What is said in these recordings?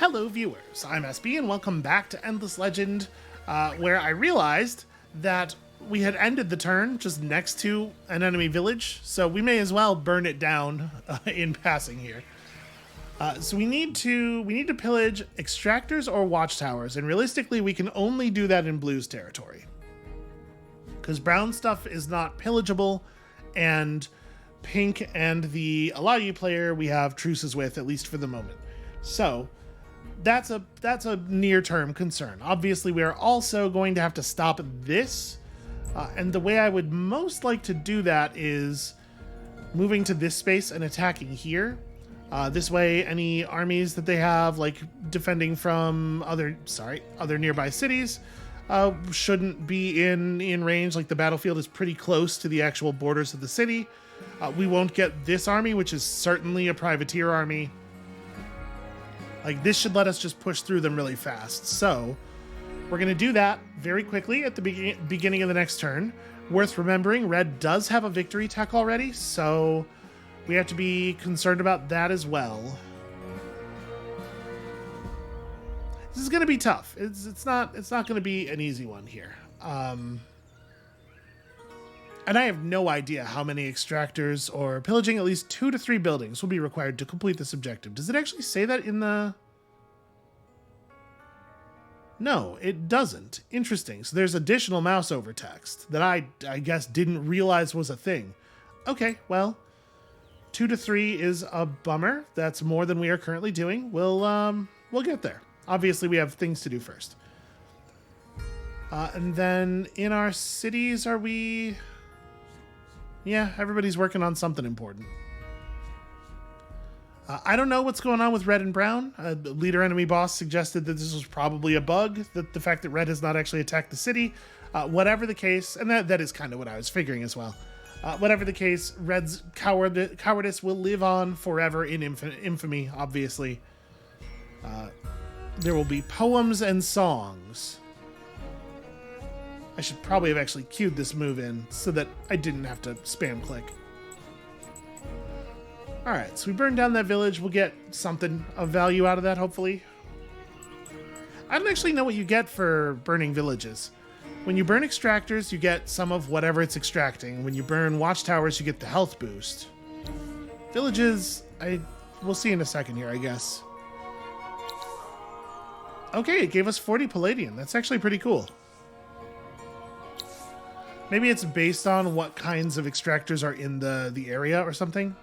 Hello viewers, I'm SB and welcome back to Endless Legend, where I realized that we had ended the turn just next to an enemy village, so we may as well burn it down in passing here. So we need to pillage extractors or watchtowers, and realistically we can only do that in blue's territory. Because brown stuff is not pillageable, and pink and the Alayu player we have truces with, at least for the moment. So that's a near-term concern. Obviously, we are also going to have to stop this, and the way I would most like to do that is moving to this space and attacking here. This way, any armies that they have, like defending from other nearby cities, shouldn't be in range. Like the battlefield is pretty close to the actual borders of the city. We won't get this army, which is certainly a privateer army. Like, this should let us just push through them really fast. So we're going to do that very quickly at the beginning of the next turn. Worth remembering, red does have a victory tech already, so we have to be concerned about that as well. This is going to be tough. It's not going to be an easy one here. And I have no idea how many extractors or pillaging at least 2 to 3 buildings will be required to complete this objective. Does it actually say that in the... No, it doesn't. Interesting. So there's additional mouse over text that I guess didn't realize was a thing. Okay, well, 2 to 3 is a bummer. That's more than we are currently doing. We'll get there. Obviously, we have things to do first. And then in our cities, are we... Yeah, everybody's working on something important. I don't know what's going on with red and brown. Leader enemy boss suggested that this was probably a bug, that the fact that red has not actually attacked the city. Whatever the case, and that is kind of what I was figuring as well. Whatever the case, red's cowardice will live on forever in infamy, obviously. There will be poems and songs. I should probably have actually queued this move in so that I didn't have to spam click. Alright, so we burn down that village. We'll get something of value out of that, hopefully. I don't actually know what you get for burning villages. When you burn extractors, you get some of whatever it's extracting. When you burn watchtowers, you get the health boost. Villages, we'll see in a second here, I guess. Okay, it gave us 40 Palladium. That's actually pretty cool. Maybe it's based on what kinds of extractors are in the area or something.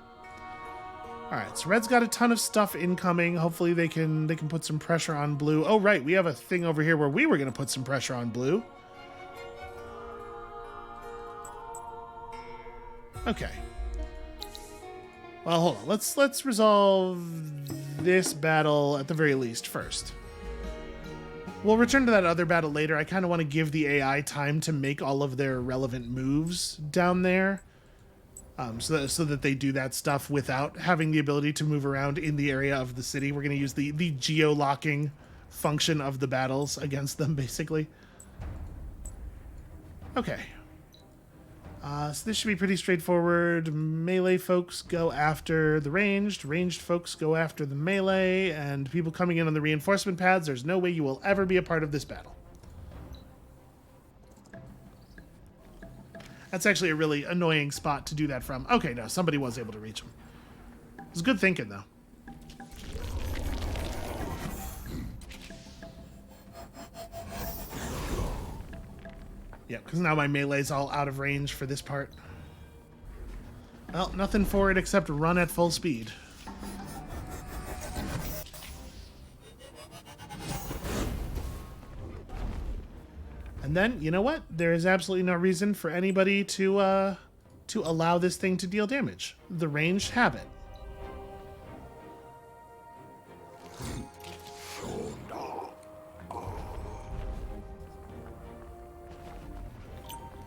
Alright, so red's got a ton of stuff incoming. Hopefully they can put some pressure on blue. Oh, right, we have a thing over here where we were going to put some pressure on blue. Okay. Well, hold on. Let's resolve this battle at the very least first. We'll return to that other battle later. I kind of want to give the AI time to make all of their relevant moves down there. So that they do that stuff without having the ability to move around in the area of the city. We're going to use the geo-locking function of the battles against them, basically. Okay. So this should be pretty straightforward. Melee folks go after the ranged. Ranged folks go after the melee. And people coming in on the reinforcement pads, there's no way you will ever be a part of this battle. That's actually a really annoying spot to do that from. Okay, no, somebody was able to reach him. It was good thinking, though. Yeah, because now my melee's all out of range for this part. Well, nothing for it except run at full speed. And then, you know what? There is absolutely no reason for anybody to allow this thing to deal damage. The ranged have it.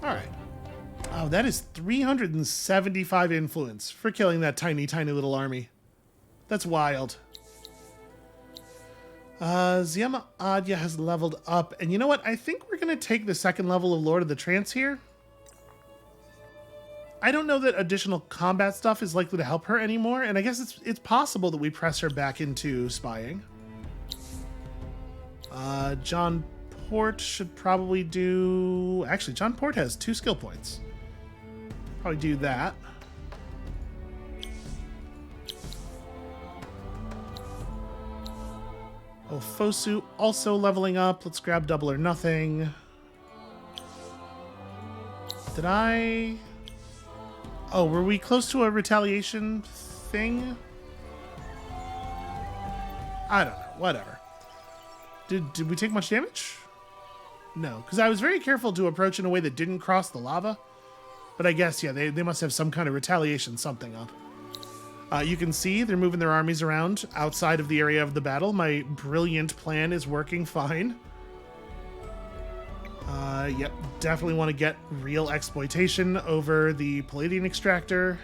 Alright. Oh, that is 375 influence for killing that tiny, tiny little army. That's wild. Ziema Adya has leveled up. And you know what? I think we're going to take the second level of Lord of the Trance here. I don't know that additional combat stuff is likely to help her anymore. And I guess it's possible that we press her back into spying. John Port should probably do... Actually, John Port has 2 skill points. Probably do that. Ofosu also leveling up. Let's grab double or nothing. Did I... Oh, were we close to a retaliation thing? I don't know. Whatever. Did we take much damage? No, because I was very careful to approach in a way that didn't cross the lava. But I guess, yeah, they must have some kind of retaliation something up. You can see they're moving their armies around outside of the area of the battle. My brilliant plan is working fine. Yep, definitely want to get real exploitation over the Palladian extractor.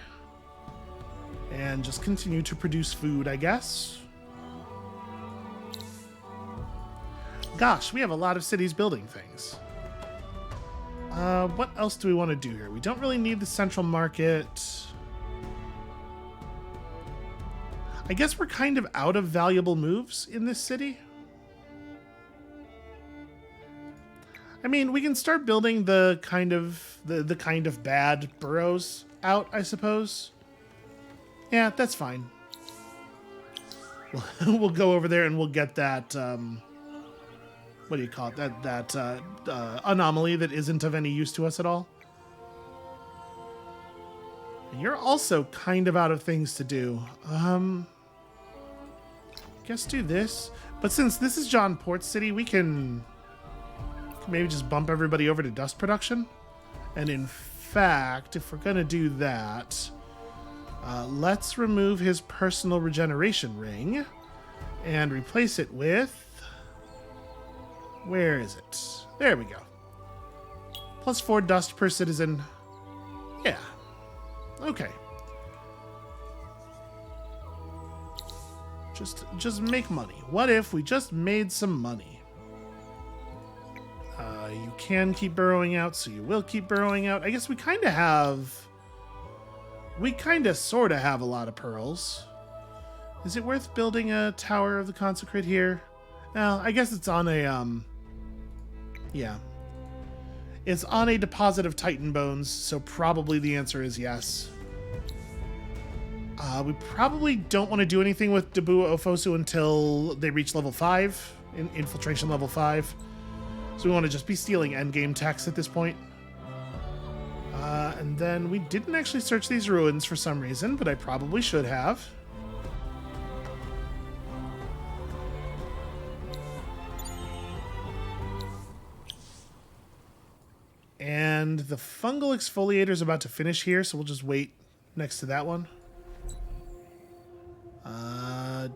And just continue to produce food, I guess. Gosh, we have a lot of cities building things. What else do we want to do here? We don't really need the central market. I guess we're kind of out of valuable moves in this city. I mean, we can start building the kind of bad boroughs out, I suppose. Yeah, that's fine. We'll go over there and we'll get that, what do you call it? That anomaly that isn't of any use to us at all. You're also kind of out of things to do. Guess do this. But since this is John Port City, we can maybe just bump everybody over to dust production. And in fact, if we're going to do that, let's remove his personal regeneration ring and replace it with... Where is it? There we go. +4 dust per citizen. Yeah. Okay. Just make money. What if we just made some money? You can keep burrowing out, so you will keep burrowing out. I guess we kind of have... We kind of sort of have a lot of pearls. Is it worth building a Tower of the Consecrate here? Well, I guess it's on a, yeah. It's on a deposit of Titan bones, so probably the answer is yes. We probably don't want to do anything with Dabu Ofosu until they reach level 5, infiltration level 5. So we want to just be stealing endgame techs at this point. And then we didn't actually search these ruins for some reason, but I probably should have. And the fungal exfoliator is about to finish here, so we'll just wait next to that one.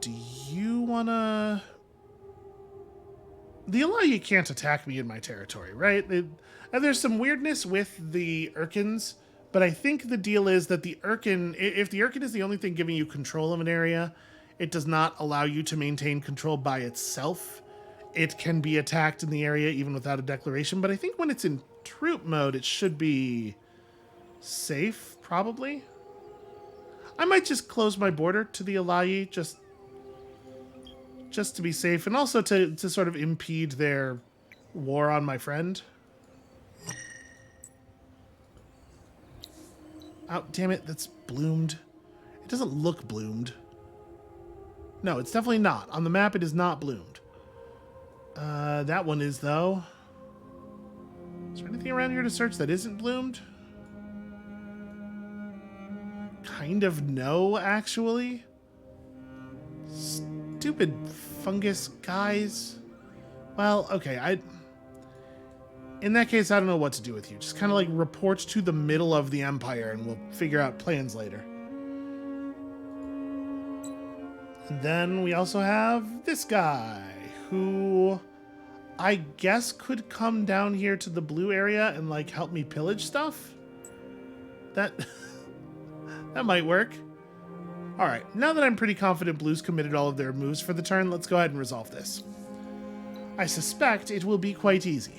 Do you want to... The Elia can't attack me in my territory, right? There's some weirdness with the Urkins, but I think the deal is that the Urkin, if the Urkin is the only thing giving you control of an area, it does not allow you to maintain control by itself. It can be attacked in the area even without a declaration, but I think when it's in troop mode, it should be safe, probably. I might just close my border to the Alayi, just to be safe, and also to sort of impede their war on my friend. Oh, damn it, that's bloomed. It doesn't look bloomed. No, it's definitely not. On the map, it is not bloomed. That one is, though. Is there anything around here to search that isn't bloomed? Kind of no, actually. Stupid fungus guys. Well, okay, in that case, I don't know what to do with you. Just kind of like report to the middle of the Empire and we'll figure out plans later. And then we also have this guy who I guess could come down here to the blue area and like help me pillage stuff. That might work. All right, now that I'm pretty confident blue's committed all of their moves for the turn, let's go ahead and resolve this. I suspect it will be quite easy.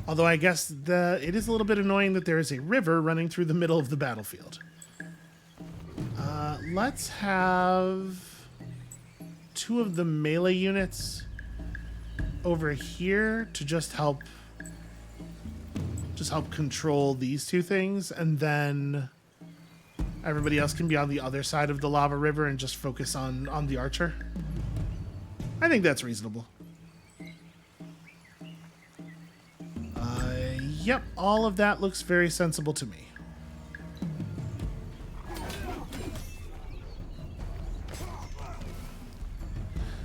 Although I guess it is a little bit annoying that there is a river running through the middle of the battlefield. Let's have two of the melee units over here to just help control these two things, and then everybody else can be on the other side of the lava river and just focus on the archer. I think that's reasonable. Yep, all of that looks very sensible to me.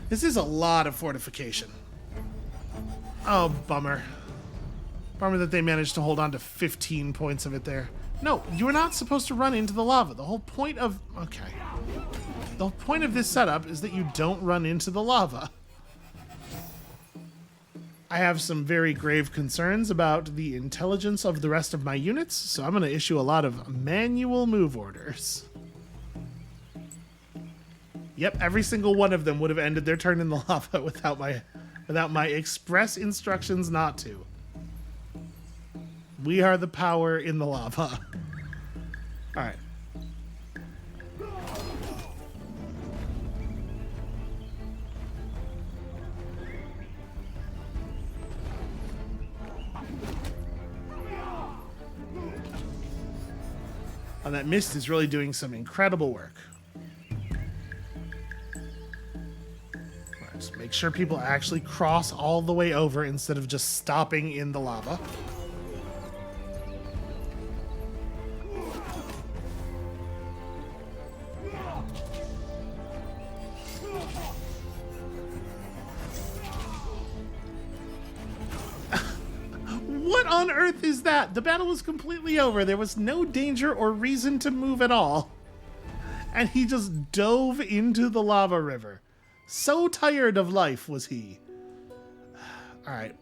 This is a lot of fortification. Oh, bummer. Bummer that they managed to hold on to 15 points of it there. No, you're not supposed to run into the lava. The whole point of... Okay. The whole point of this setup is that you don't run into the lava. I have some very grave concerns about the intelligence of the rest of my units, so I'm going to issue a lot of manual move orders. Yep, every single one of them would have ended their turn in the lava without my express instructions not to. We are the power in the lava. All right. And that mist is really doing some incredible work. Just make sure people actually cross all the way over instead of just stopping in the lava. What on earth is that? The battle was completely over. There was no danger or reason to move at all. And he just dove into the lava river. So tired of life was he. Alright.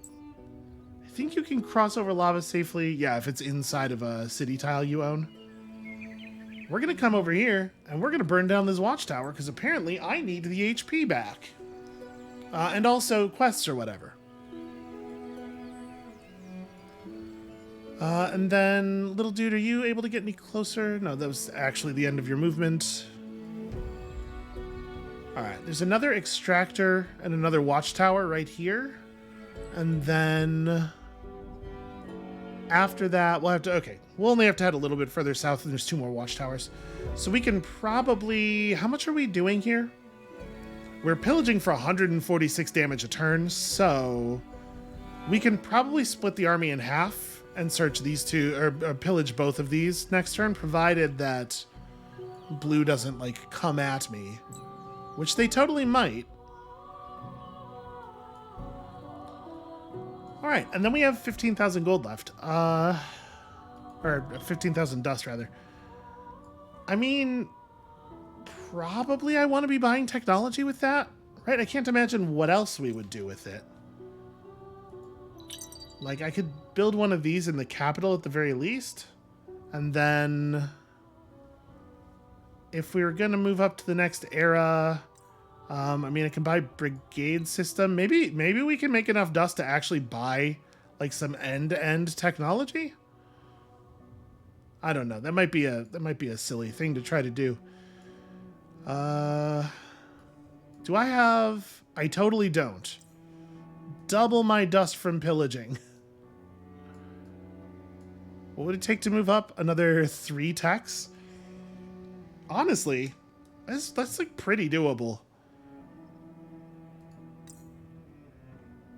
I think you can cross over lava safely. Yeah, if it's inside of a city tile you own. We're going to come over here, and we're going to burn down this watchtower, because apparently I need the HP back. And also quests or whatever. And then, little dude, are you able to get any closer? No, that was actually the end of your movement. Alright, there's another extractor and another watchtower right here. And then after that, we'll have to... Okay, we'll only have to head a little bit further south, and there's two more watchtowers. So we can probably... How much are we doing here? We're pillaging for 146 damage a turn, so we can probably split the army in half and search these two, or pillage both of these next turn, provided that blue doesn't, like, come at me. Which they totally might. Alright, and then we have 15,000 gold left. Or 15,000 dust, rather. I mean, probably I want to be buying technology with that, right? I can't imagine what else we would do with it. Like, I could build one of these in the capital at the very least. And then if we were going to move up to the next era, I mean, I can buy brigade system. Maybe we can make enough dust to actually buy like some end-to-end technology. I don't know. That might be a silly thing to try to do. Do I have... I totally don't. Double my dust from pillaging. What would it take to move up? Another 3 techs? Honestly, that's like pretty doable.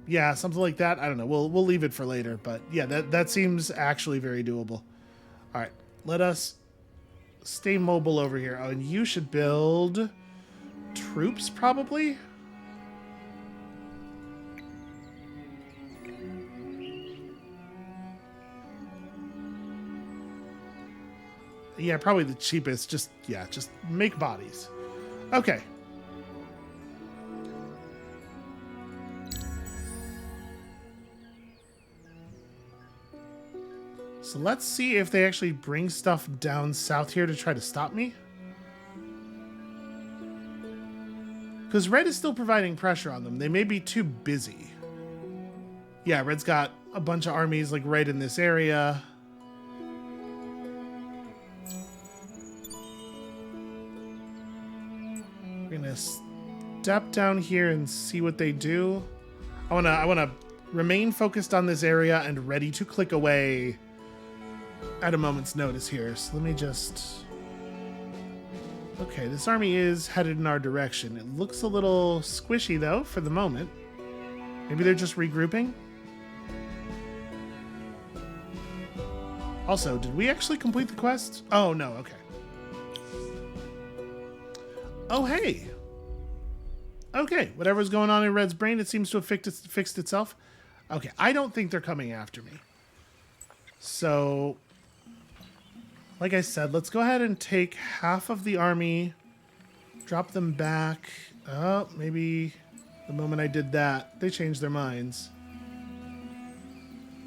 Yeah, something like that. I don't know. We'll leave it for later, but yeah, that seems actually very doable. All right, let us stay mobile over here. Oh, and you should build troops probably. Yeah, probably the cheapest. Just make bodies. Okay. So let's see if they actually bring stuff down south here to try to stop me. Because red is still providing pressure on them. They may be too busy. Yeah, red's got a bunch of armies like right in this area. We're gonna step down here and see what they do. I wanna remain focused on this area and ready to click away at a moment's notice here. So let me just... Okay, this army is headed in our direction. It looks a little squishy, though, for the moment. Maybe they're just regrouping? Also, did we actually complete the quest? Oh, no, okay. Oh, hey! Okay, whatever's going on in Red's brain, it seems to have fixed itself. Okay, I don't think they're coming after me. So... Like I said, let's go ahead and take half of the army, drop them back. Oh, maybe the moment I did that, they changed their minds.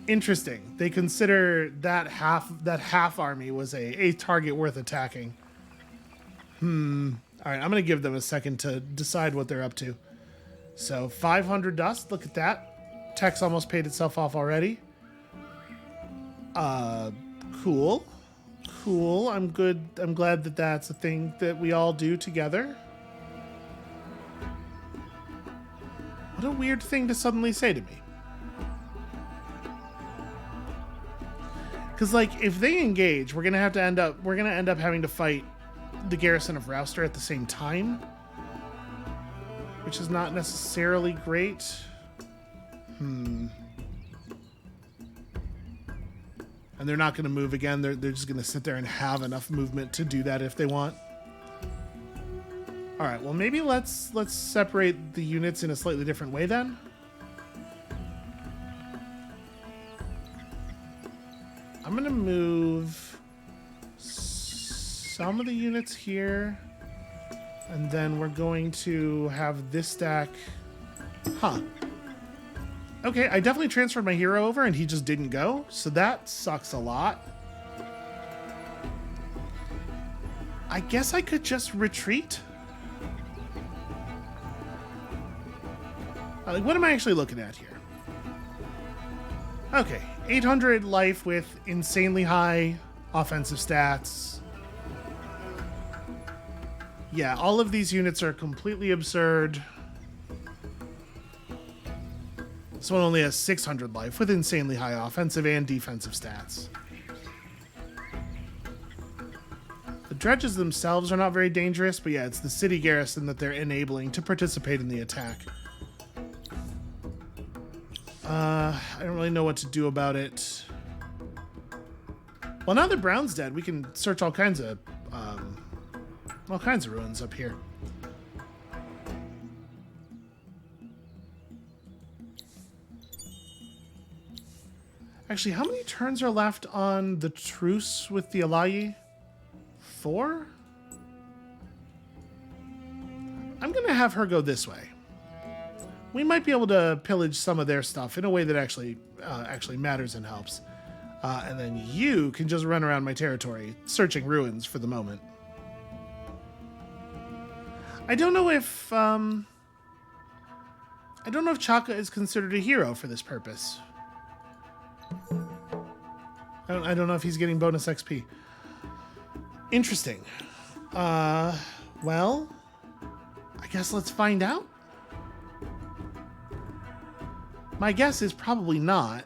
Interesting. They consider that half army was a target worth attacking. All right, I'm going to give them a second to decide what they're up to. So 500 dust, look at that. Tech's almost paid itself off already. Cool. Cool. I'm good. I'm glad that that's a thing that we all do together. What a weird thing to suddenly say to me. Because, like, if they engage, we're gonna end up having to fight the garrison of Rouster at the same time, which is not necessarily great. And they're not going to move again. They're just going to sit there and have enough movement to do that if they want. All right. Well, maybe let's separate the units in a slightly different way then. I'm going to move some of the units here, and then we're going to have this stack. Huh. Okay, I definitely transferred my hero over and he just didn't go, so that sucks a lot. I guess I could just retreat? Like, what am I actually looking at here? Okay, 800 life with insanely high offensive stats. Yeah, all of these units are completely absurd. This one only has 600 life with insanely high offensive and defensive stats. The dredges themselves are not very dangerous, but yeah, it's the city garrison that they're enabling to participate in the attack. I don't really know what to do about it. Well, now that Brown's dead, we can search all kinds of ruins up here. Actually, how many turns are left on the truce with the Alayi? 4? I'm going to have her go this way. We might be able to pillage some of their stuff in a way that actually matters and helps. And then you can just run around my territory, searching ruins for the moment. I don't know if Chaka is considered a hero for this purpose. I don't know if he's getting bonus XP. Interesting. Well, I guess let's find out. My guess is probably not.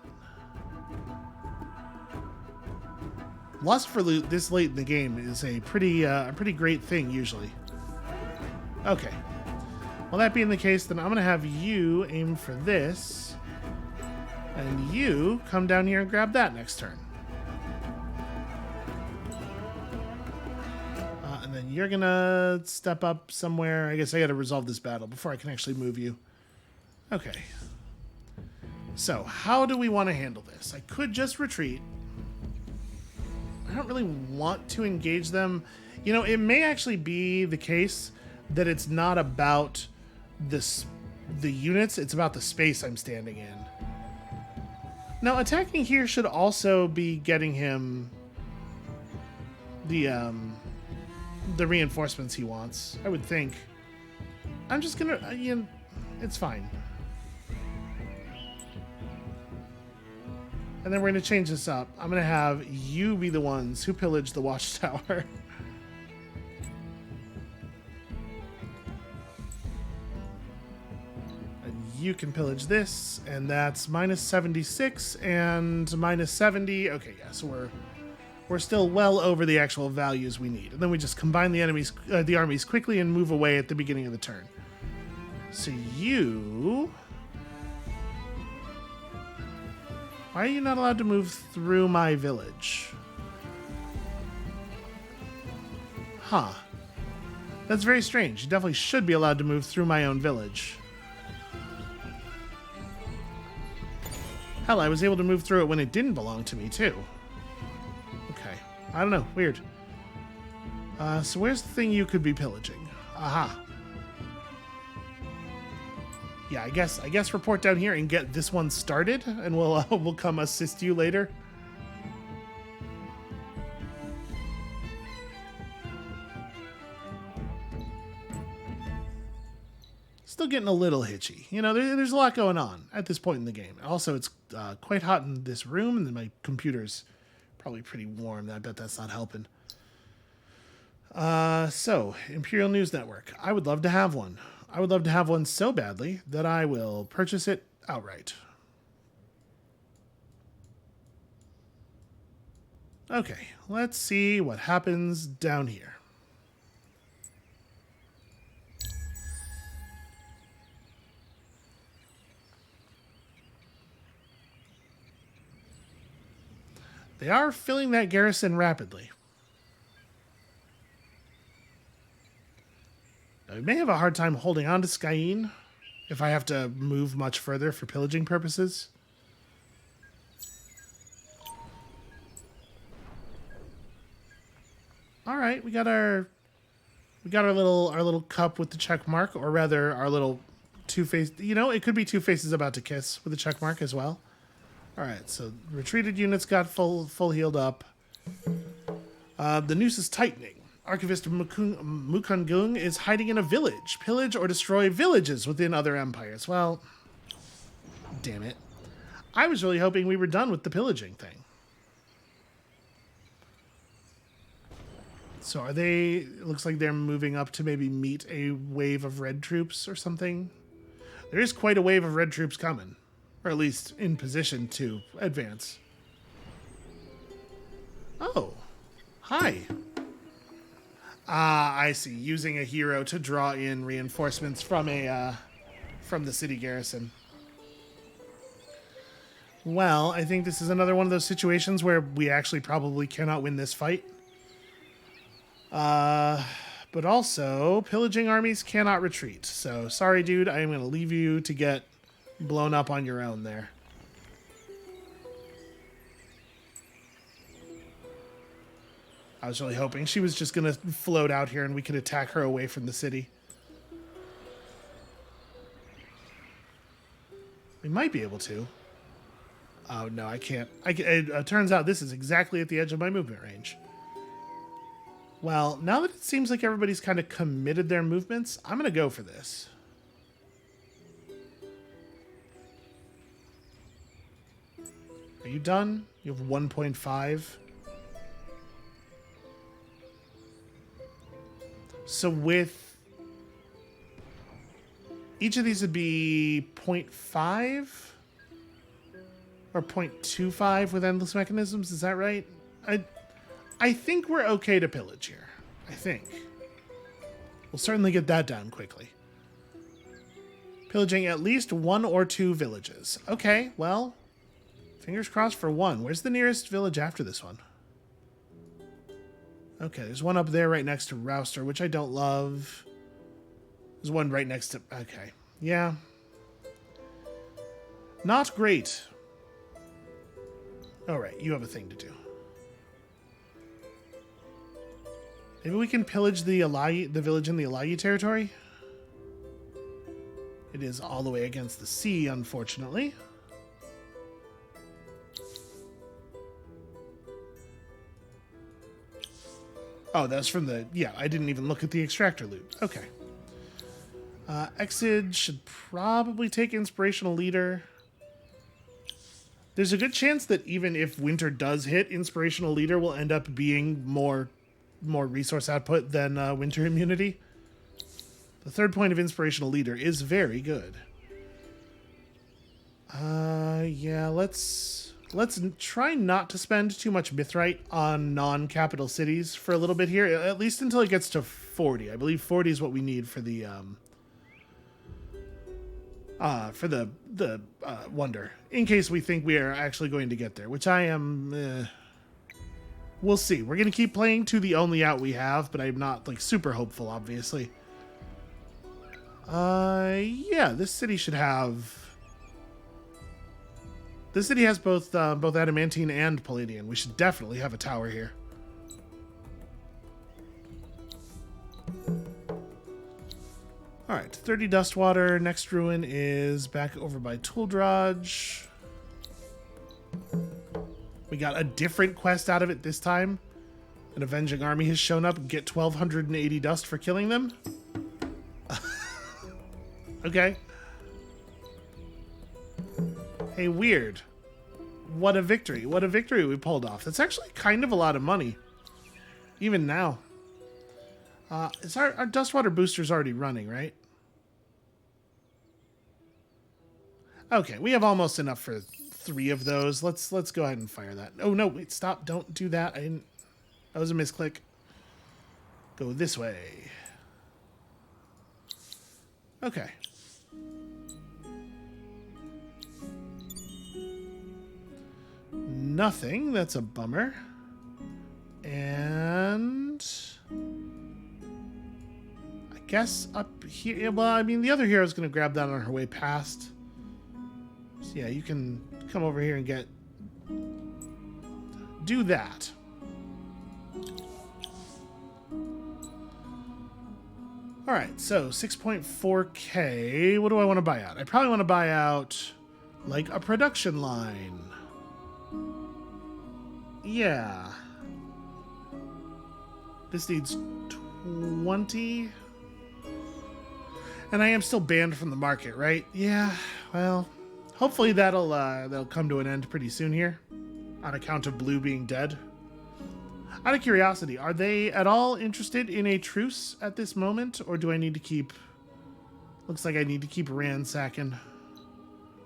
Lust for loot this late in the game is a pretty great thing usually. Okay. Well, that being the case, then I'm going to have you aim for this. And you come down here and grab that next turn. And then you're going to step up somewhere. I guess I got to resolve this battle before I can actually move you. Okay. So, how do we want to handle this? I could just retreat. I don't really want to engage them. You know, it may actually be the case that it's not about the units, it's about the space I'm standing in. Now, attacking here should also be getting him the reinforcements he wants, I would think. I'm just gonna, it's fine. And then we're gonna change this up. I'm gonna have you be the ones who pillage the watchtower. you can pillage this, and that's minus 76 and minus 70. Okay, yeah, so we're still well over the actual values we need. And then we just combine the armies quickly and move away at the beginning of the turn. So you... Why are you not allowed to move through my village? Huh. That's very strange. You definitely should be allowed to move through my own village. Hell, I was able to move through it when it didn't belong to me, too. Okay. I don't know. Weird. So where's the thing you could be pillaging? Aha. Yeah, I guess report down here and get this one started, and we'll come assist you later. Still getting a little hitchy. You know, there's a lot going on at this point in the game. Also, it's quite hot in this room, and then my computer's probably pretty warm. I bet that's not helping. So, Imperial News Network. I would love to have one. I would love to have one so badly that I will purchase it outright. Okay, let's see what happens down here. They are filling that garrison rapidly. I may have a hard time holding on to Skyen if I have to move much further for pillaging purposes. All right, we got our little cup with the check mark, or rather our little two-faced. You know, it could be two faces about to kiss with a check mark as well. All right, so retreated units got full healed up. The noose is tightening. Archivist Mukungung is hiding in a village. Pillage or destroy villages within other empires. Well, damn it. I was really hoping we were done with the pillaging thing. So are they... It looks like they're moving up to maybe meet a wave of red troops or something. There is quite a wave of red troops coming. Or at least in position to advance. Oh. Hi. I see. Using a hero to draw in reinforcements from the city garrison. Well, I think this is another one of those situations where we actually probably cannot win this fight. But also, pillaging armies cannot retreat. So, sorry, dude. I am going to leave you to get blown up on your own there. I was really hoping she was just going to float out here and we could attack her away from the city. We might be able to. Oh, no, I can't. It turns out this is exactly at the edge of my movement range. Well, now that it seems like everybody's kind of committed their movements, I'm going to go for this. Are you done? You have 1.5. So with... Each of these would be 0.5? Or 0.25 with endless mechanisms, is that right? I think we're okay to pillage here. I think. We'll certainly get that down quickly. Pillaging at least 1 or 2 villages. Okay, well... Fingers crossed for 1. Where's the nearest village after this one? Okay, there's one up there right next to Rouster, which I don't love. There's one right next to... Okay. Yeah. Not great. Alright, you have a thing to do. Maybe we can pillage the village in the Alayi territory? It is all the way against the sea, unfortunately. Oh, that's from the... Yeah, I didn't even look at the extractor loot. Okay. Exid should probably take Inspirational Leader. There's a good chance that even if Winter does hit, Inspirational Leader will end up being more resource output than Winter Immunity. The third point of Inspirational Leader is very good. Yeah, let's try not to spend too much mithrite on non-capital cities for a little bit here, at least until it gets to 40. I believe 40 is what we need for the wonder, in case we think we are actually going to get there, which I am. We'll see. We're gonna keep playing to the only out we have, but I'm not like super hopeful, obviously. Yeah, this city should have. This city has both adamantine and palladian. We should definitely have a tower here. All right, 30 Dustwater. Next ruin is back over by Tuldroj. We got a different quest out of it this time. An avenging army has shown up and get 1,280 dust for killing them. Okay. Hey, weird. What a victory. What a victory we pulled off. That's actually kind of a lot of money. Even now. Is our Dustwater booster's already running, right? Okay, we have almost enough for 3 of those. Let's go ahead and fire that. Oh, no, wait, stop. Don't do that. That was a misclick. Go this way. Okay. Nothing. That's a bummer. And I guess up here. Well, I mean, the other hero is going to grab that on her way past. So yeah, you can come over here and do that. All right, so 6.4K. What do I want to buy out? I probably want to buy out like a production line. Yeah. This needs 20. And I am still banned from the market, right? Yeah, well, hopefully that'll come to an end pretty soon here, on account of Blue being dead. Out of curiosity, are they at all interested in a truce at this moment, or do I need to keep... Looks like I need to keep ransacking.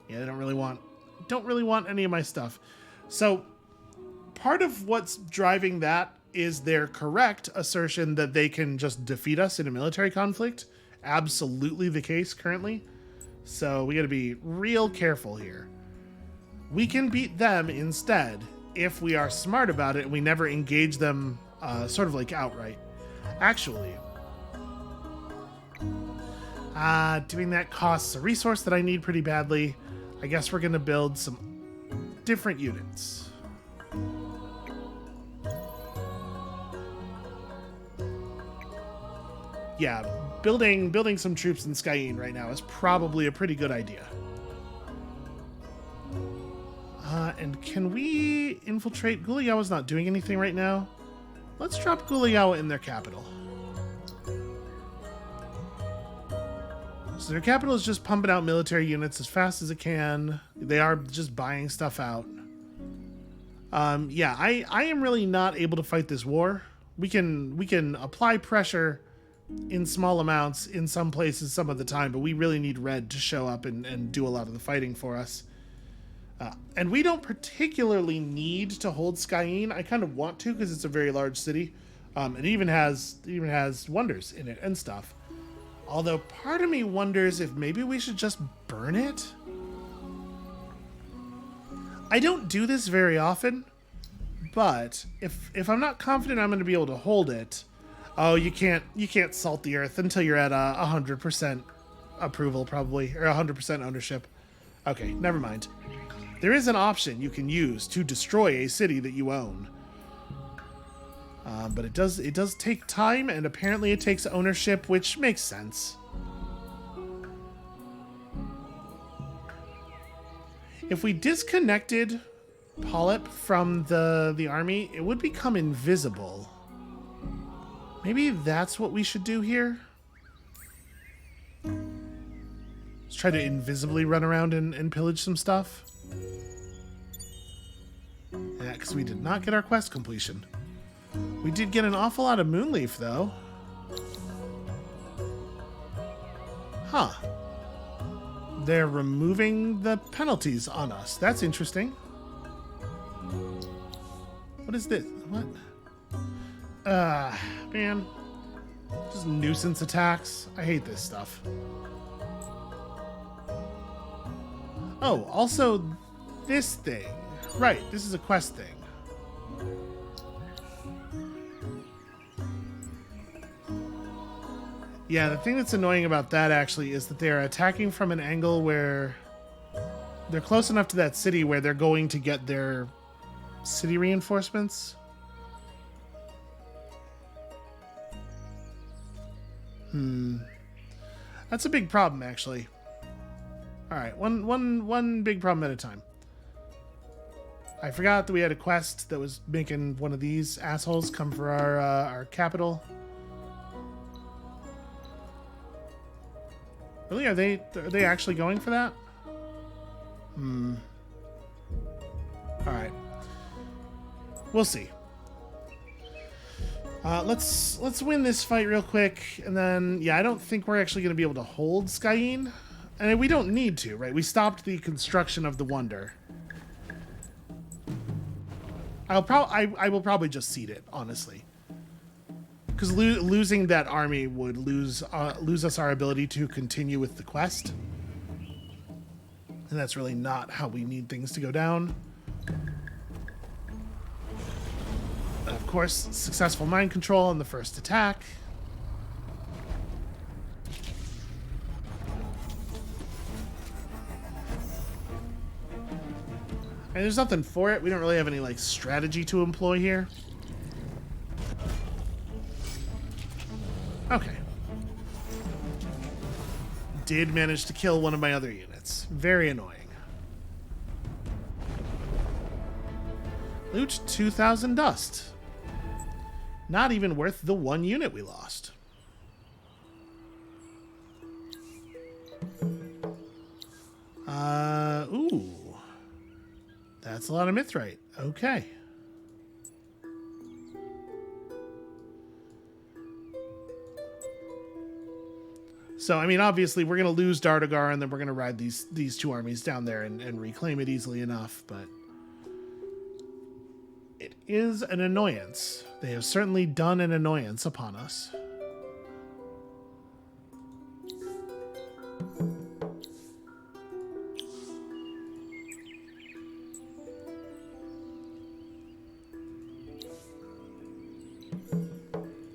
Yeah, they don't really want any of my stuff. So, part of what's driving that is their correct assertion that they can just defeat us in a military conflict. Absolutely the case currently. So we got to be real careful here. We can beat them instead if we are smart about it and we never engage them sort of like outright. Actually, doing that costs a resource that I need pretty badly. I guess we're going to build some different units. Yeah, building some troops in Skyen right now is probably a pretty good idea. And can we infiltrate? Guliyawa's not doing anything right now. Let's drop Guliyawa in their capital. So their capital is just pumping out military units as fast as it can. They are just buying stuff out. Yeah, I am really not able to fight this war. We can apply pressure in small amounts in some places some of the time, but we really need red to show up and do a lot of the fighting for us. And we don't particularly need to hold Skyen. I kind of want to because it's a very large city. It even has wonders in it and stuff. Although part of me wonders if maybe we should just burn it. I don't do this very often, but if I'm not confident I'm going to be able to hold it, oh, you can't salt the earth until you're at 100% approval probably, or 100% ownership. Okay, never mind. There is an option you can use to destroy a city that you own. But it does take time, and apparently it takes ownership, which makes sense. If we disconnected Polyp from the army, it would become invisible. Maybe that's what we should do here? Let's try to invisibly run around and pillage some stuff. Yeah, because we did not get our quest completion. We did get an awful lot of Moonleaf, though. Huh. they're removing the penalties on us. That's interesting. What is this? What? Man. Just nuisance attacks. I hate this stuff. Oh, also this thing. Right, this is a quest thing. Yeah, the thing that's annoying about that actually is that they're attacking from an angle where they're close enough to that city where they're going to get their city reinforcements. That's a big problem, actually. All right, one big problem at a time. I forgot that we had a quest that was making one of these assholes come for our capital. Really? Are they actually going for that? All right. We'll see. Let's win this fight real quick, and then I don't think we're actually going to be able to hold Skyene, and we don't need to, right? We stopped the construction of the Wonder. I will probably just cede it, honestly, because losing that army would lose us our ability to continue with the quest, and that's really not how we need things to go down. Of course, successful mind control on the first attack. And there's nothing for it. We don't really have any strategy to employ here. Okay. Did manage to kill one of my other units. Very annoying. Loot 2,000 dust. Not even worth the 1 unit we lost. Ooh. That's a lot of mithrite. Okay. So, I mean, obviously, we're going to lose Dardagar, and then we're going to ride these two armies down there and reclaim it easily enough, but it is an annoyance. They have certainly done an annoyance upon us.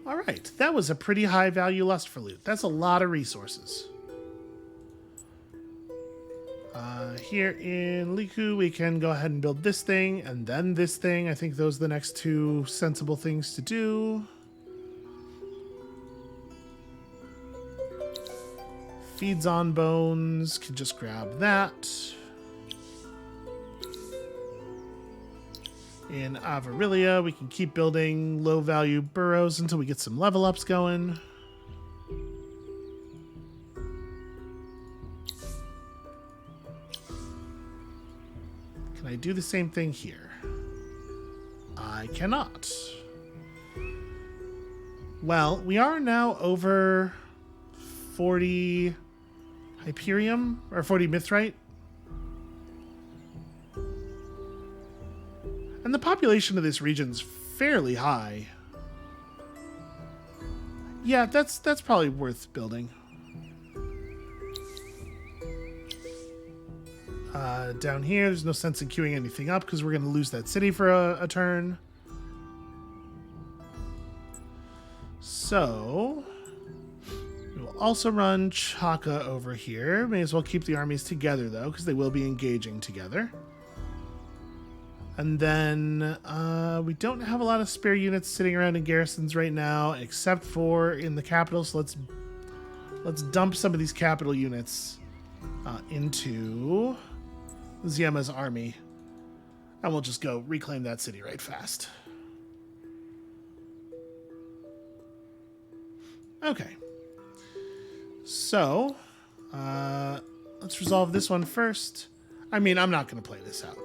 All right, that was a pretty high value lust for loot. That's a lot of resources. Here in Liku, we can go ahead and build this thing and then this thing. I think those are the next two sensible things to do. Feeds on bones. Can just grab that. In Avarilia, we can keep building low-value burrows until we get some level ups going. Can I do the same thing here? I cannot. Well, we are now over 40 Hyperium, or 40 Mithrite. And the population of this region's fairly high. Yeah, that's probably worth building. Down here, there's no sense in queuing anything up because we're going to lose that city for a turn. So, we will also run Chaka over here. May as well keep the armies together, though, because they will be engaging together. And then we don't have a lot of spare units sitting around in garrisons right now, except for in the capital. So let's dump some of these capital units into Ziema's army, and we'll just go reclaim that city right fast. Okay. So let's resolve this one first. I mean, I'm not going to play this out.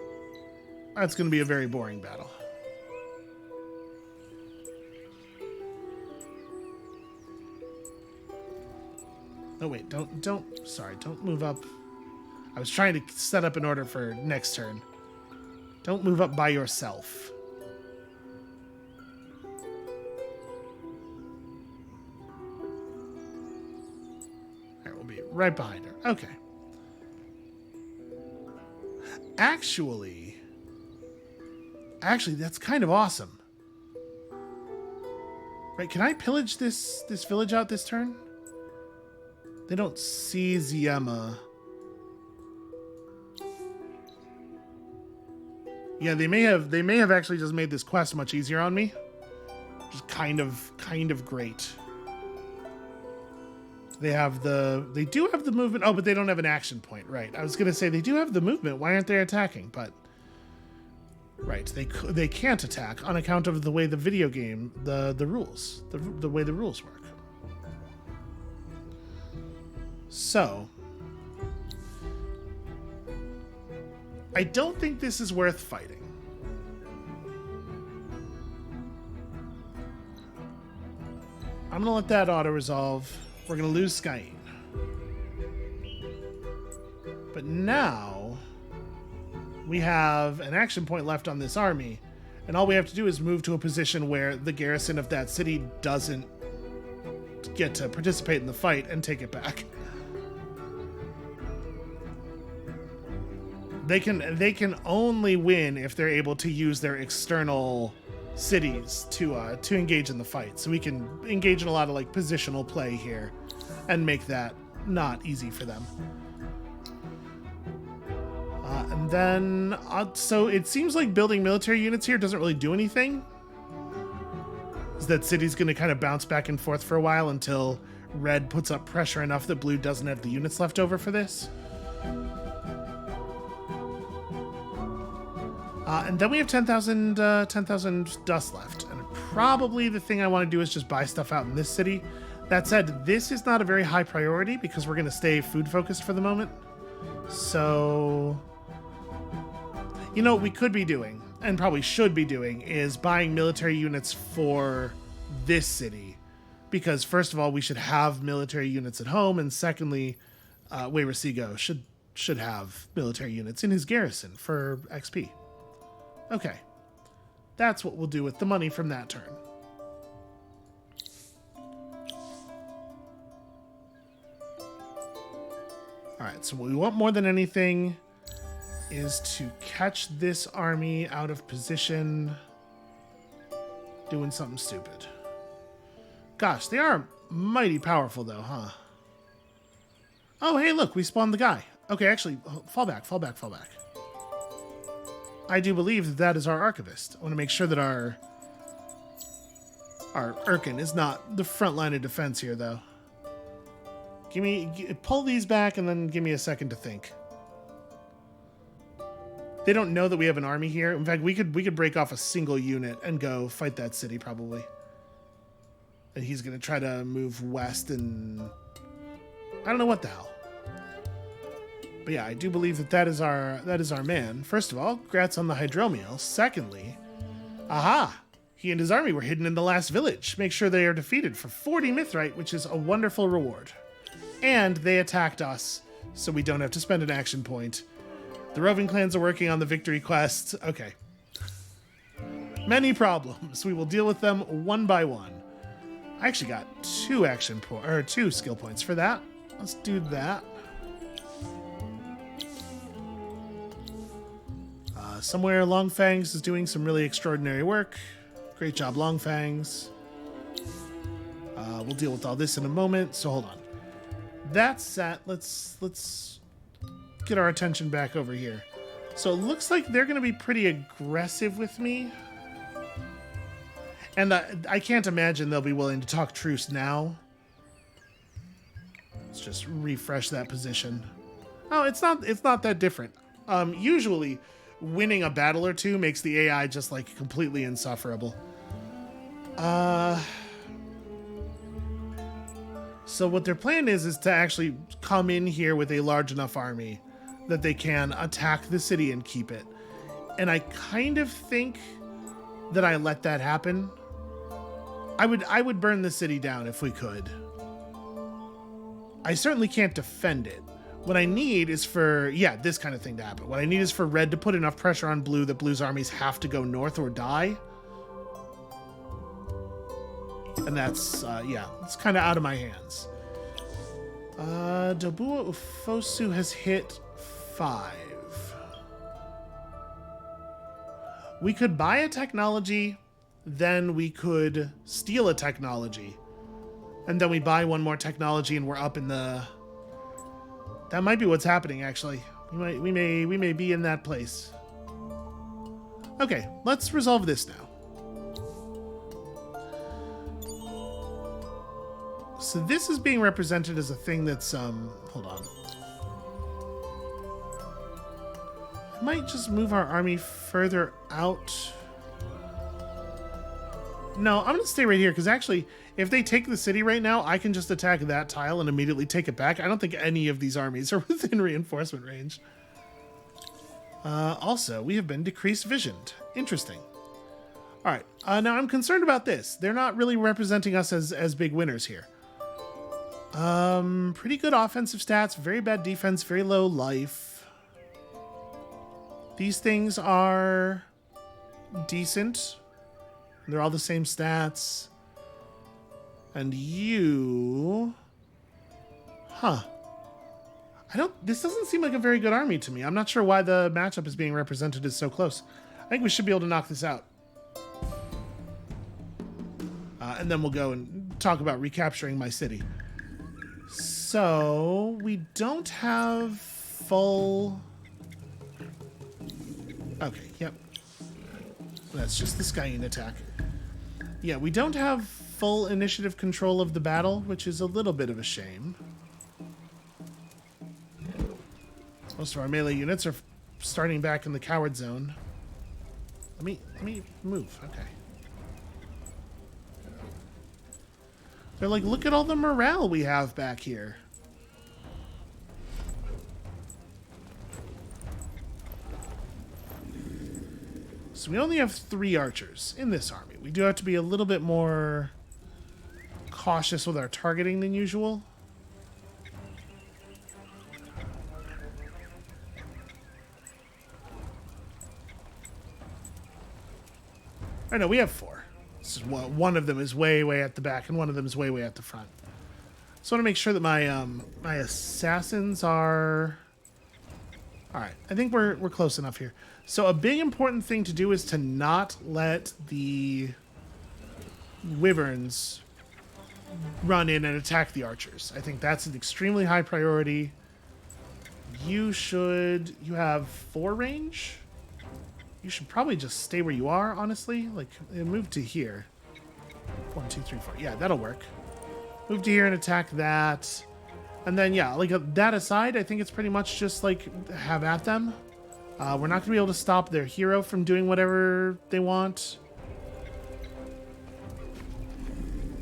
That's going to be a very boring battle. Oh wait, don't move up. I was trying to set up an order for next turn. Don't move up by yourself. Alright, we'll be right behind her. Okay. Actually, that's kind of awesome. Right, can I pillage this village out this turn? They don't see Ziema. Yeah, they may have actually just made this quest much easier on me. Just kind of great. They do have the movement. Oh, but they don't have an action point, right? I was gonna say they do have the movement. Why aren't they attacking? But right, they can't attack on account of the way the video game, the rules, the way the rules work. So I don't think this is worth fighting. I'm gonna let that auto-resolve. We're gonna lose Skyene. But now we have an action point left on this army, and all we have to do is move to a position where the garrison of that city doesn't get to participate in the fight and take it back. They can only win if they're able to use their external cities to engage in the fight. So we can engage in a lot of like positional play here and make that not easy for them. And then so it seems like building military units here doesn't really do anything. Is that city's going to kind of bounce back and forth for a while until red puts up pressure enough that blue doesn't have the units left over for this. And then we have 10,000 dust left. And probably the thing I want to do is just buy stuff out in this city. That said, this is not a very high priority because we're going to stay food focused for the moment. So, you know what we could be doing, and probably should be doing, is buying military units for this city. Because first of all, we should have military units at home, and secondly, Wayrasigo should have military units in his garrison for XP. Okay. That's what we'll do with the money from that turn. Alright, so what we want more than anything is to catch this army out of position doing something stupid. Gosh, they are mighty powerful though, huh? Oh, hey, look, we spawned the guy. Okay, actually, fall back. I do believe that is our archivist. I want to make sure that our Urkin is not the front line of defense here, though. Pull these back and then give me a second to think. They don't know that we have an army here. In fact, we could break off a single unit and go fight that city probably. And he's gonna try to move west and I don't know what the hell. But yeah, I do believe that is our man. First of all, congrats on the hydromiel. Secondly, aha! He and his army were hidden in the last village. Make sure they are defeated for 40 mithrite, which is a wonderful reward. And they attacked us, so we don't have to spend an action point. The roving clans are working on the victory quest. Okay. Many problems. We will deal with them one by one. I actually got two skill points for that. Let's do that. Somewhere Longfangs is doing some really extraordinary work. Great job, Longfangs. We'll deal with all this in a moment, so hold on. That's set. Let's get our attention back over here. So it looks like they're going to be pretty aggressive with me. And I can't imagine they'll be willing to talk truce now. Let's just refresh that position. Oh, it's not that different. Usually winning a battle or two makes the AI just like completely insufferable. So what their plan is to actually come in here with a large enough army that they can attack the city and keep it. And I kind of think that I let that happen. I would burn the city down if we could. I certainly can't defend it. What I need is for, yeah, this kind of thing to happen. What I need is for red to put enough pressure on blue that blue's armies have to go north or die. And that's, yeah, it's kind of out of my hands. Dobua Ufosu has hit 5. We could buy a technology, then we could steal a technology. And then we buy one more technology and we're up in the... That might be what's happening, actually. We may be in that place. Okay, let's resolve this now. So this is being represented as a thing that's, hold on. I might just move our army further out. No, I'm going to stay right here, because actually, if they take the city right now, I can just attack that tile and immediately take it back. I don't think any of these armies are within reinforcement range. Also, we have been decreased visioned. Interesting. All right, now I'm concerned about this. They're not really representing us as big winners here. Pretty good offensive stats, very bad defense, very low life. These things are decent. They're all the same stats. And you... Huh. This doesn't seem like a very good army to me. I'm not sure why the matchup is being represented as so close. I think we should be able to knock this out. And then we'll go and talk about recapturing my city. So, we don't have full... Okay, yep. That's just the Skyene attack. Yeah, we don't have full initiative control of the battle, which is a little bit of a shame. Most of our melee units are starting back in the coward zone. Let me move. Okay. They're like, look at all the morale we have back here. So we only have 3 archers in this army. We do have to be a little bit more cautious with our targeting than usual. I know, we have 4. This is one of them is way at the back, and one of them is way at the front. So I want to make sure that my my assassins are... Alright, I think we're close enough here. So a big important thing to do is to not let the wyverns run in and attack the archers. I think that's an extremely high priority. You have 4 range? You should probably just stay where you are, honestly. Like, move to here. 1, 2, 3, 4. Yeah, that'll work. Move to here and attack that. And then, yeah, like that aside, I think it's pretty much just, like, have at them. We're not going to be able to stop their hero from doing whatever they want.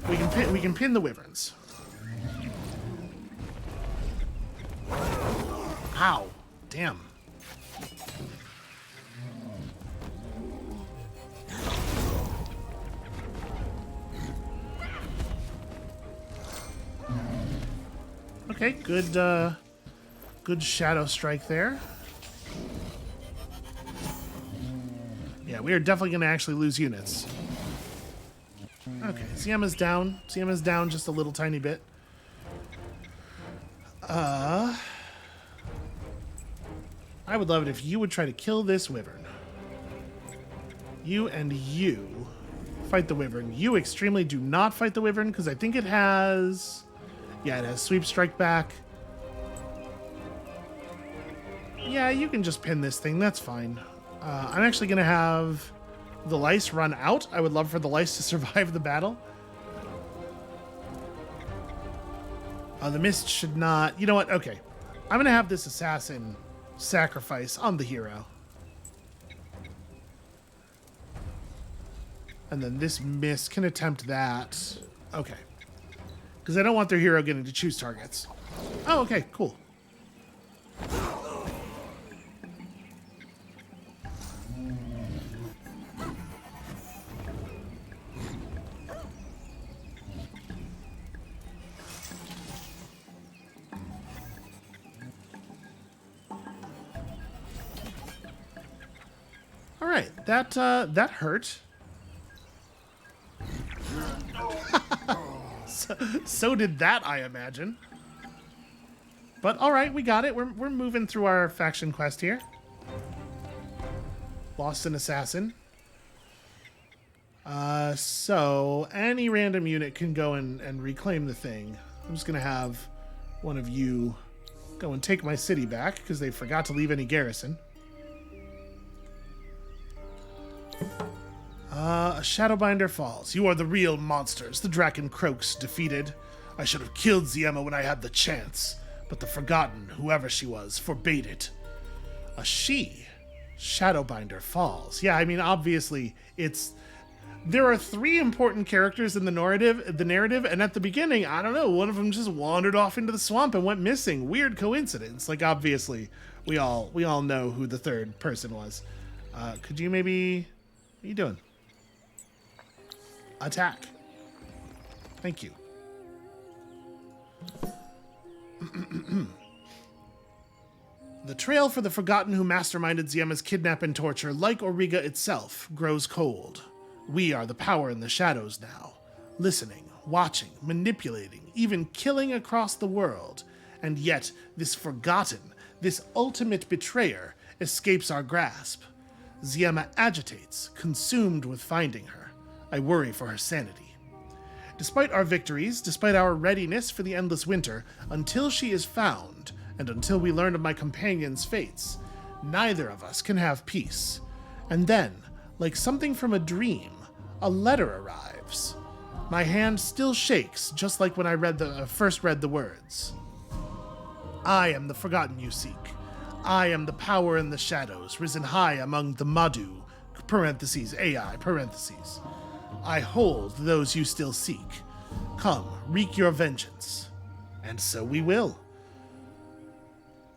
We can pin the wyverns. Ow. Damn. Okay, good shadow strike there. Yeah, we are definitely going to actually lose units. Okay, Siema's down. Siema's down just a little tiny bit. I would love it if you would try to kill this wyvern. You and you fight the wyvern. You extremely do not fight the wyvern because I think it has... Yeah, it has sweep strike back. Yeah, you can just pin this thing. That's fine. I'm actually going to have the lice run out. I would love for the lice to survive the battle. The mist should not... You know what? Okay. I'm going to have this assassin sacrifice on the hero. And then this mist can attempt that. Okay. Because I don't want their hero getting to choose targets. Oh, okay, cool. All right, that hurt. So did that, I imagine. But all right, we got it. We're moving through our faction quest here. Lost an assassin. So any random unit can go and reclaim the thing. I'm just gonna have one of you go and take my city back because they forgot to leave any garrison. A Shadowbinder falls. You are the real monsters. The Draken croaks, defeated. I should have killed Ziema when I had the chance, but the Forgotten, whoever she was, forbade it. A she. Shadowbinder falls. Yeah, I mean, obviously, there are 3 important characters in the narrative, and at the beginning, I don't know, one of them just wandered off into the swamp and went missing. Weird coincidence. Like, obviously, we all know who the 3rd person was. Could you maybe... What are you doing? Attack. Thank you. The trail for the Forgotten who masterminded Ziema's kidnap and torture, like Auriga itself, grows cold. We are the power in the shadows now. Listening, watching, manipulating, even killing across the world. And yet, this Forgotten, this ultimate betrayer, escapes our grasp. Ziema agitates, consumed with finding her. I worry for her sanity. Despite our victories, despite our readiness for the endless winter, until she is found, and until we learn of my companion's fates, neither of us can have peace. And then, like something from a dream, a letter arrives. My hand still shakes, just like when I first read the words. I am the Forgotten you seek. I am the power in the shadows, risen high among the Madu, parentheses, AI, parentheses. I hold those you still seek. Come, wreak your vengeance. And so we will.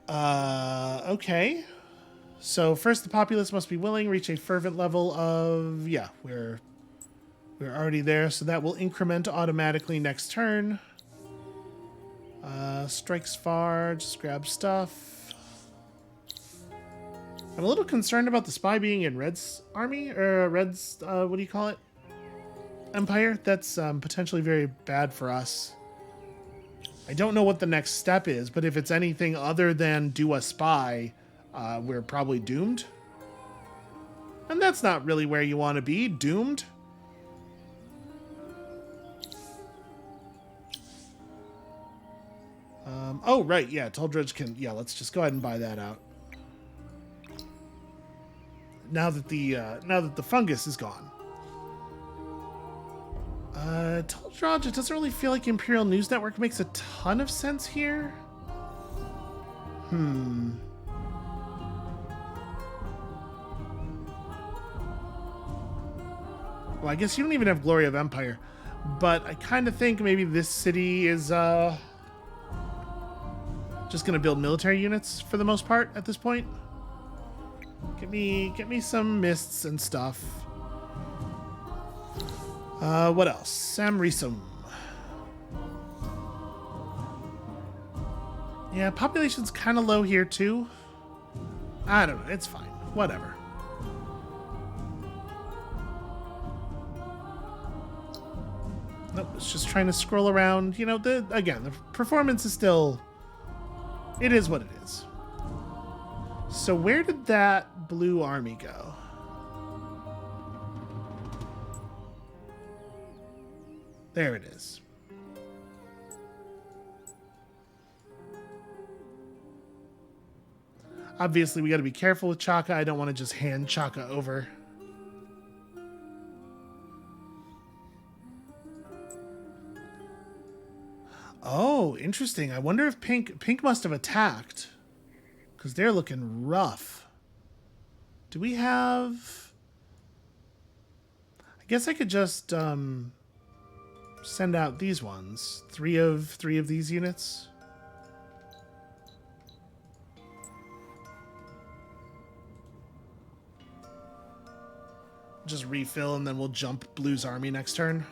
Okay. So first the populace must be willing, reach a fervent level of... Yeah, we're already there, so that will increment automatically next turn. Strikes far, just grab stuff. I'm a little concerned about the spy being in Red's army, or Red's, what do you call it? Empire. That's potentially very bad for us. I don't know what the next step is, but if it's anything other than do a spy, we're probably doomed. And that's not really where you want to be, doomed. Oh, right, yeah, Tuldridge can... Yeah, let's just go ahead and buy that out. Now that the fungus is gone. Tuldridge, it doesn't really feel like Imperial News Network makes a ton of sense here. Well, I guess you don't even have Glory of Empire. But I kind of think maybe this city is, just going to build military units for the most part at this point. Get me some mists and stuff. What else? Samrisum. Yeah, population's kind of low here too. I don't know. It's fine. Whatever. Nope, it's just trying to scroll around. You know, the performance is still... It is what it is. So where did that blue army go? There it is. Obviously, we got to be careful with Chaka. I don't want to just hand Chaka over. Oh, interesting. I wonder if Pink must have attacked. Because they're looking rough. Do we have... I guess I could just send out these ones. Three of these units. Just refill and then we'll jump Blue's army next turn.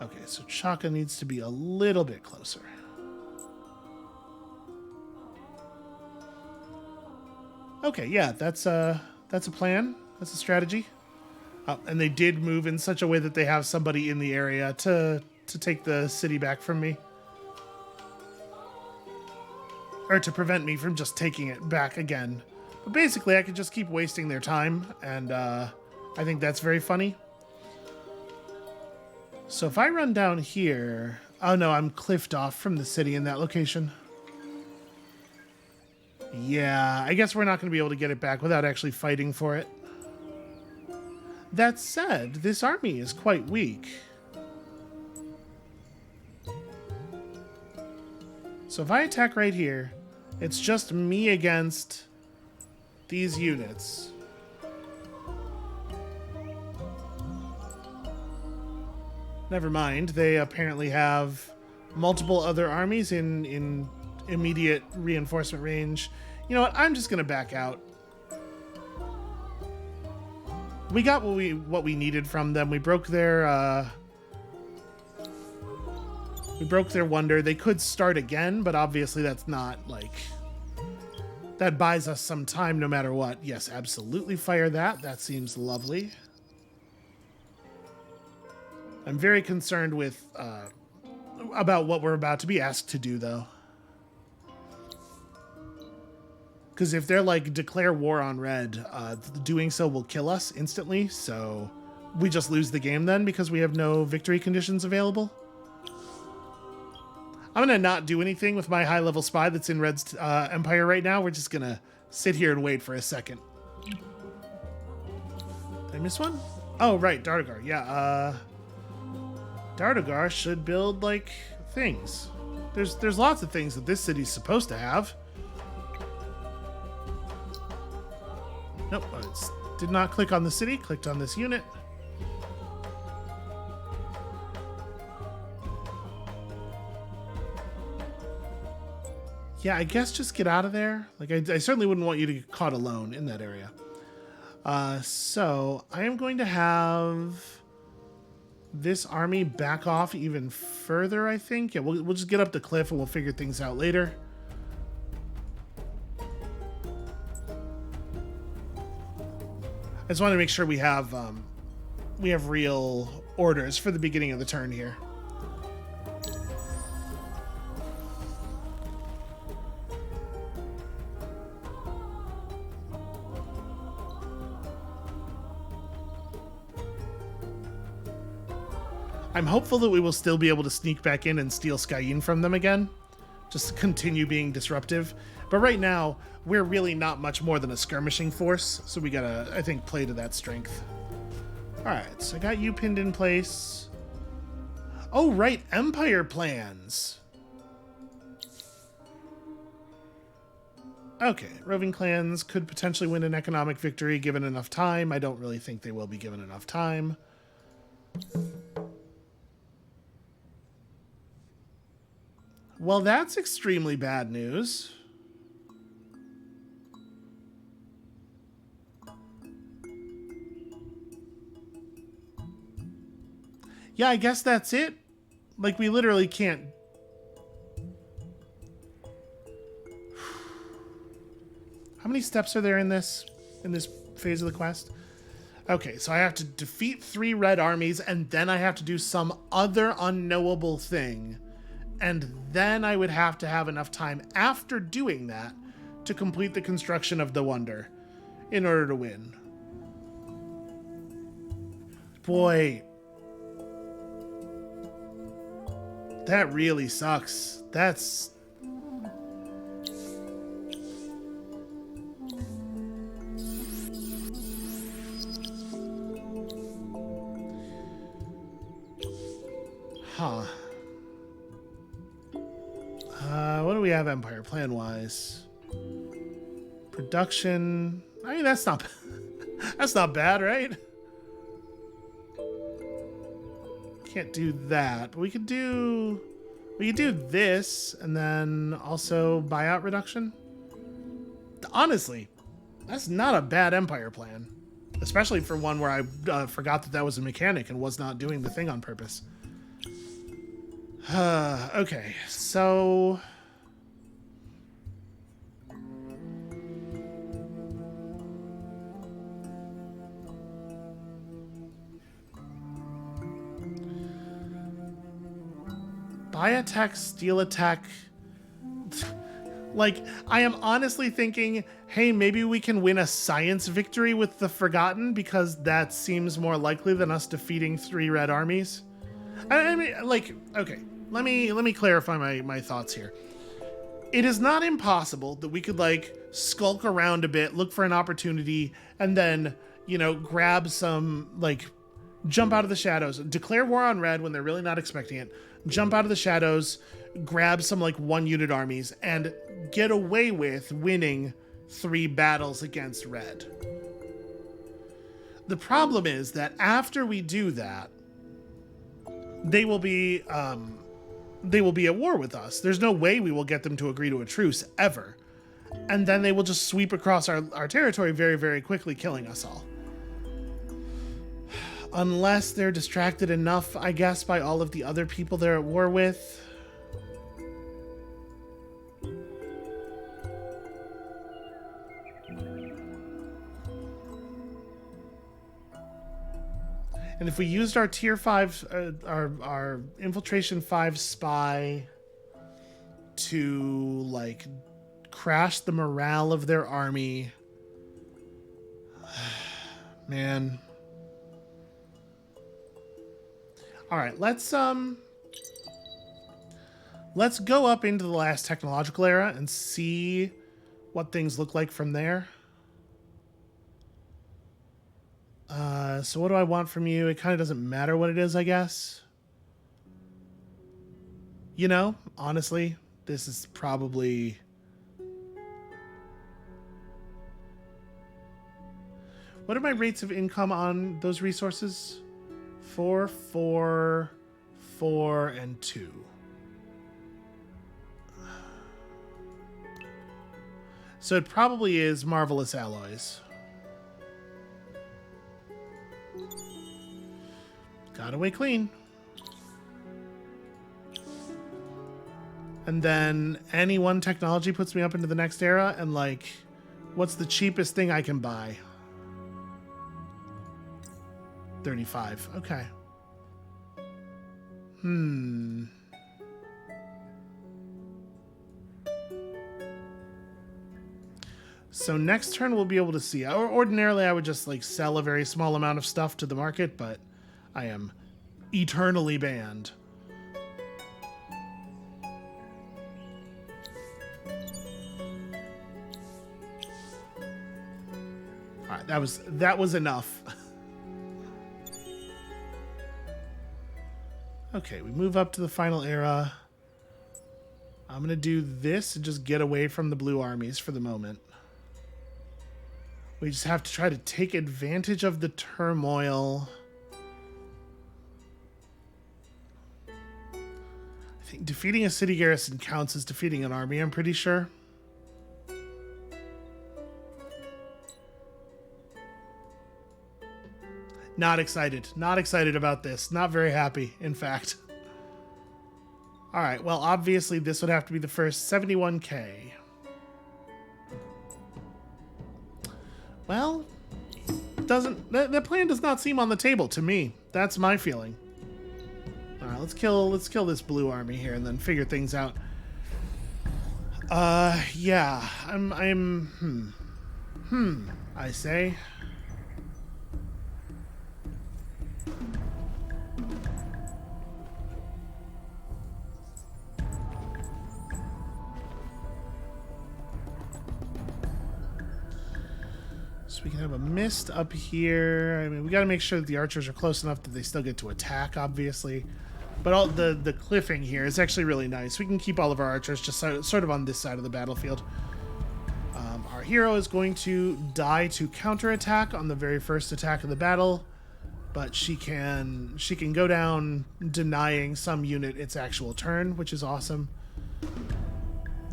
Okay, so Chaka needs to be a little bit closer. Okay, yeah, that's a plan. That's a strategy. And they did move in such a way that they have somebody in the area to take the city back from me. Or to prevent me from just taking it back again. But basically, I could just keep wasting their time, and I think that's very funny. So if I run down here... Oh no, I'm cliffed off from the city in that location. Yeah, I guess we're not going to be able to get it back without actually fighting for it. That said, this army is quite weak. So if I attack right here, it's just me against these units. Never mind, they apparently have multiple other armies in immediate reinforcement range. You know what? I'm just going to back out. We got what we needed from them. We broke their wonder. They could start again, but obviously that's not like... That buys us some time no matter what. Yes, absolutely fire that. That seems lovely. I'm very concerned with about what we're about to be asked to do, though. Because if they're like, declare war on red, doing so will kill us instantly, so we just lose the game then because we have no victory conditions available. I'm going to not do anything with my high-level spy that's in Red's empire right now. We're just going to sit here and wait for a second. Did I miss one? Oh, right, Dardagar. Yeah, Dardagar should build, like, things. There's lots of things that this city's supposed to have. Nope, it did not click on the city, clicked on this unit. Yeah, I guess just get out of there. Like, I certainly wouldn't want you to get caught alone in that area. So, I am going to have this army back off even further, I think. Yeah, we'll just get up the cliff and we'll figure things out later. I just want to make sure we have real orders for the beginning of the turn here. I'm hopeful that we will still be able to sneak back in and steal Skyen from them again. Just continue being disruptive. But right now, we're really not much more than a skirmishing force, so we gotta, I think, play to that strength. Alright, so I got you pinned in place. Oh, right, Empire plans! Okay, roving clans could potentially win an economic victory given enough time. I don't really think they will be given enough time. Well, that's extremely bad news. Yeah, I guess that's it. Like, we literally can't... How many steps are there in this phase of the quest? Okay, so I have to defeat 3 red armies, and then I have to do some other unknowable thing. And then I would have to have enough time after doing that to complete the construction of the wonder in order to win. Boy, that really sucks. That's... Huh. What do we have Empire plan-wise? Production... I mean, that's not... that's not bad, right? Can't do that, but we could do this, and then also buyout reduction. Honestly, that's not a bad Empire plan. Especially for one where I forgot that was a mechanic and was not doing the thing on purpose. Okay, so... Buy attack, steal attack... Like, I am honestly thinking, hey, maybe we can win a science victory with the Forgotten, because that seems more likely than us defeating 3 red armies. I mean, like, okay, let me clarify my thoughts here. It is not impossible that we could, like, skulk around a bit, look for an opportunity, and then, you know, grab some, like, jump out of the shadows, declare war on red when they're really not expecting it, jump out of the shadows, grab some, like, 1-unit armies, and get away with winning 3 battles against red. The problem is that after we do that, they will be at war with us. There's no way we will get them to agree to a truce, ever. And then they will just sweep across our territory very, very quickly, killing us all. Unless they're distracted enough, I guess, by all of the other people they're at war with. And if we used our tier 5, our infiltration 5 spy to, like, crash the morale of their army, man. All right, let's go up into the last technological era and see what things look like from there. So what do I want from you? It kind of doesn't matter what it is, I guess. You know, honestly, this is probably... What are my rates of income on those resources? 4, 4, 4, and 2. So it probably is Marvelous Alloys. Got away clean. And then any one technology puts me up into the next era, and, like, what's the cheapest thing I can buy? 35. Okay. So next turn we'll be able to see. Or ordinarily I would just, like, sell a very small amount of stuff to the market, but I am eternally banned. All right, that was enough. Okay, we move up to the final era. I'm gonna do this and just get away from the blue armies for the moment. We just have to try to take advantage of the turmoil. I think defeating a city garrison counts as defeating an army, I'm pretty sure. Not excited. Not excited about this. Not very happy, in fact. Alright, well, obviously this would have to be the first 71k. Well, that plan does not seem on the table to me. That's my feeling. Alright, let's kill this blue army here and then figure things out. Yeah, I say. So we can have a mist up here. I mean, we got to make sure that the archers are close enough that they still get to attack, obviously. But all the cliffing here is actually really nice. We can keep all of our archers just sort of on this side of the battlefield. Our hero is going to die to counterattack on the very first attack of the battle, but she can go down denying some unit its actual turn, which is awesome.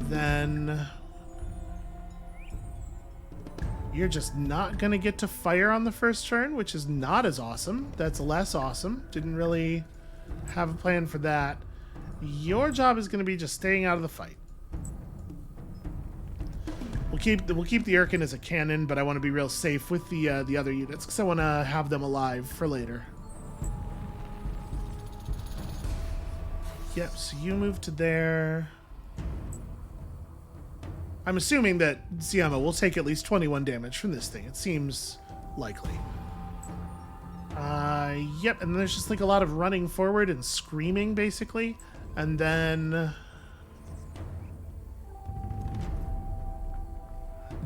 Then you're just not going to get to fire on the first turn, which is not as awesome. That's less awesome. Didn't really have a plan for that. Your job is going to be just staying out of the fight. We'll keep the Irkin as a cannon, but I want to be real safe with the other units because I want to have them alive for later. Yep, so you move to there. I'm assuming that Ziema will take at least 21 damage from this thing. It seems likely. Yep, and there's just like a lot of running forward and screaming, basically. And then...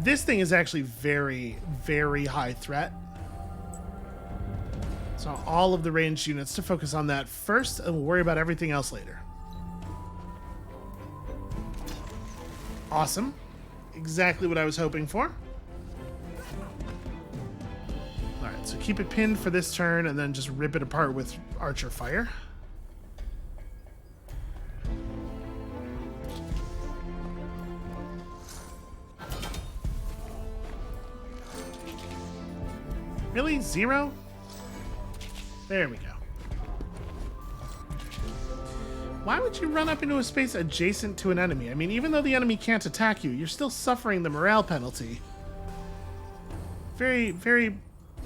this thing is actually very, very high threat. So all of the ranged units to focus on that first, and we'll worry about everything else later. Awesome. Exactly what I was hoping for. Alright, so keep it pinned for this turn, and then just rip it apart with Archer Fire. Really? 0? There we go. Why would you run up into a space adjacent to an enemy? I mean, even though the enemy can't attack you, you're still suffering the morale penalty. Very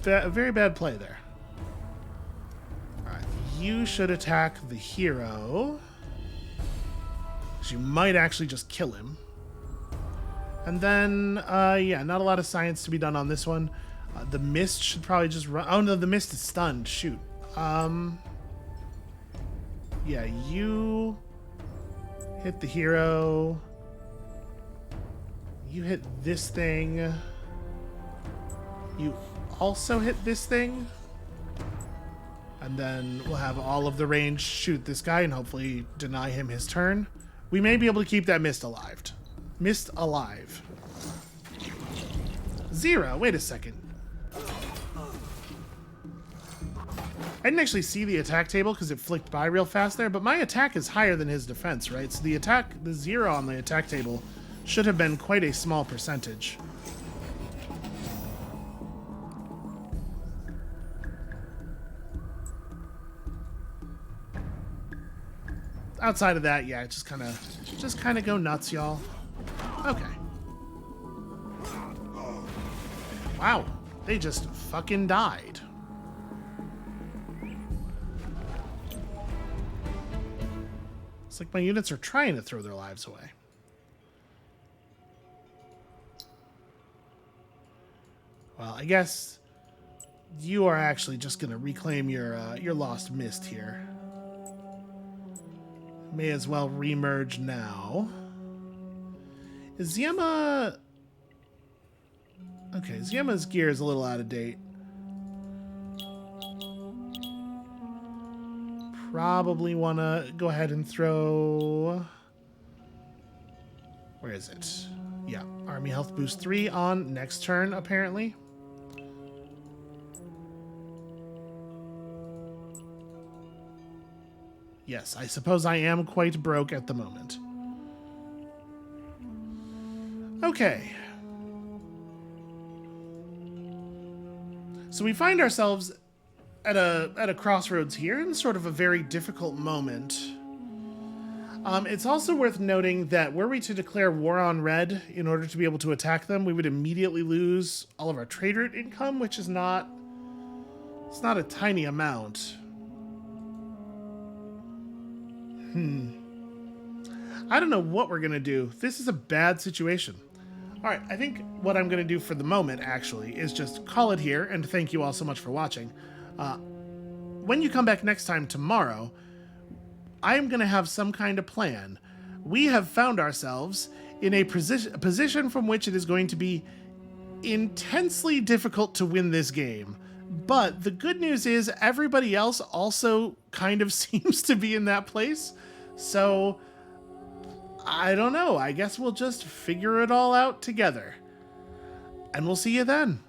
bad play there. Alright, you should attack the hero. You might actually just kill him. And then, yeah, not a lot of science to be done on this one. The mist should probably just run. Oh no, the mist is stunned. Shoot. Yeah, you hit the hero. You hit this thing. You also hit this thing. And then we'll have all of the range shoot this guy and hopefully deny him his turn. We may be able to keep that mist alive. Mist alive. 0. Wait a second. I didn't actually see the attack table because it flicked by real fast there, but my attack is higher than his defense, right? So the 0 on the attack table should have been quite a small percentage. Outside of that, yeah, just kind of go nuts, y'all. Okay. Wow, they just fucking died. It's like my units are trying to throw their lives away. Well, I guess you are actually just going to reclaim your lost mist here. May as well remerge now. Is Ziema... okay, Ziema's gear is a little out of date. Probably want to go ahead and throw... where is it? Yeah, Army Health Boost 3 on next turn, apparently. Yes, I suppose I am quite broke at the moment. Okay. So we find ourselves at a crossroads here in sort of a very difficult moment. It's also worth noting that were we to declare war on Red in order to be able to attack them, we would immediately lose all of our trade route income, which is not... it's not a tiny amount. I don't know what we're going to do. This is a bad situation. All right, I think what I'm going to do for the moment, actually, is just call it here, and thank you all so much for watching. When you come back next time tomorrow, I am going to have some kind of plan. We have found ourselves in a position from which it is going to be intensely difficult to win this game. But the good news is everybody else also kind of seems to be in that place. So, I don't know. I guess we'll just figure it all out together. And we'll see you then.